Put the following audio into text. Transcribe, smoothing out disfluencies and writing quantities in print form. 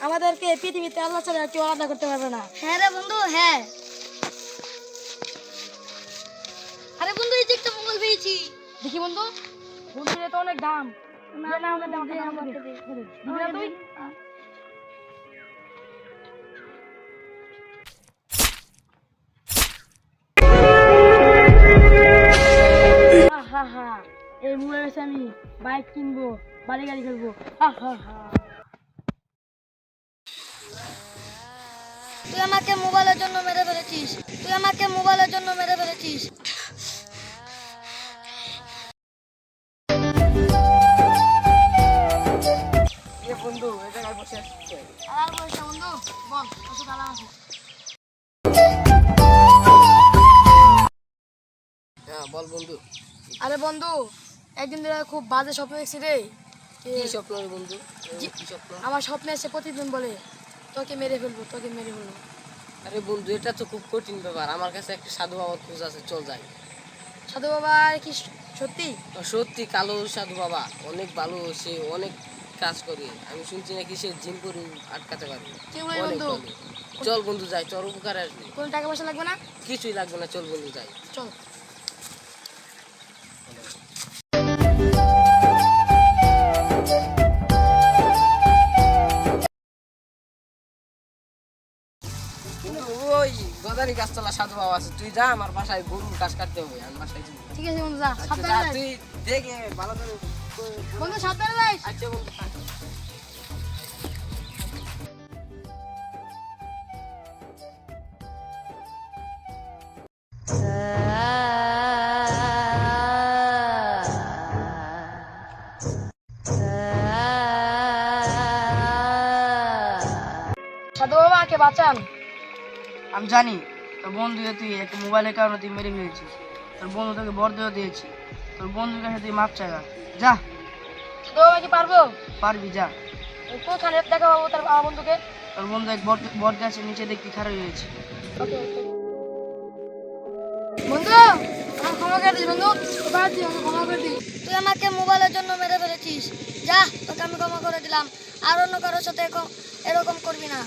আমাদেরকে পৃথিবীতে আল্লাহ ছাড়া কেউ আলাদা করতে পারবে না। হ্যাঁ রে বন্ধু, হ্যাঁ। আরে বন্ধু, এই যে একটা মোবাইল পেয়েছি। দেখি বন্ধু, বন্ধুদের তো অনেক দাম। তুই হা হা, এই মোবাইল বেচে আমি বাইক কিনবো, বাড়ি গাড়ি খেলবো। হা হা হা। তুই আমাকে মোবাইলের জন্য মেরে ফেলেছিস। তুই আমাকে মোবাইলের জন্য মেরে ফেলেছিস। বন্ধু এই জায়গায় বসে আসছে। আর বলছে বন্ধু, বল কত টাকা আছে? হ্যাঁ বল বন্ধু। আরে বন্ধু, একদিন ধরে খুব বাজে স্বপ্ন দেখছি রে। কি স্বপ্ন রে বন্ধু? কি স্বপ্ন? আমার স্বপ্নে এসে প্রতিদিন বলে তোকে মেরে ফেলবো, তোকে মেরে ফেলবো। আরে বন্ধু, এটা তো খুব কঠিন ব্যাপার। আমার কাছে একটা সাধু বাবার খোঁজ আছে, চল যাই। সাধু বাবা কি সত্যি? সত্যি কালো সাধু বাবা অনেক ভালো, সে অনেক কাজ করে। আমি শুনছি নাকি সে জিন করে আটকাতে পারবে। কি বলি অনেক বন্ধু? ভালো। চল বন্ধু যাই, তোর উপকারে আসবে। কোনো টাকা পয়সা লাগবে না? কিছুই লাগবে না, চল বন্ধু যাই। চল। কিন্তু ওই গদারি গাছতলা সাধু বাবা আছে, তুই যা, আমার বাসায় গরুর ঘাস কাটতে হবে, আমি বাসায় যাবো। ঠিক আছে বন্ধু, যা আচ্ছা, সাবধানে যা, যাস। তুই দেখে ভালো করে। বন্ধু সাবধানে যাস। আচ্ছা বন্ধু, থাক। সাধু বাবা আমাকে বাঁচান। আমি জানি তোর বন্ধু তুই একটা মোবাইলের কারণে তুই মেরে ফেলেছিস। তোর বন্ধু তোকে বরদেও দিয়েছি। তোর বন্ধুর কাছে তুই মাপ চাগা, যা। সাধু বাবা কি পারবো? পারবি, যা। কোথায় দেখা পাবো তার আমার বন্ধুকে? তোর বন্ধু এক বট গাছের নিচে দেখবি খারাপ হয়েছে। বন্ধু আমার ক্ষমা করে দিস বন্ধু, ক্ষমা করে দিস। তুই আমাকে মোবাইলের জন্য মেরে ফেলেছিস। যা, তোকে আমি ক্ষমা করে দিলাম। আর অন্য কারোর সাথে এরকম করবি না।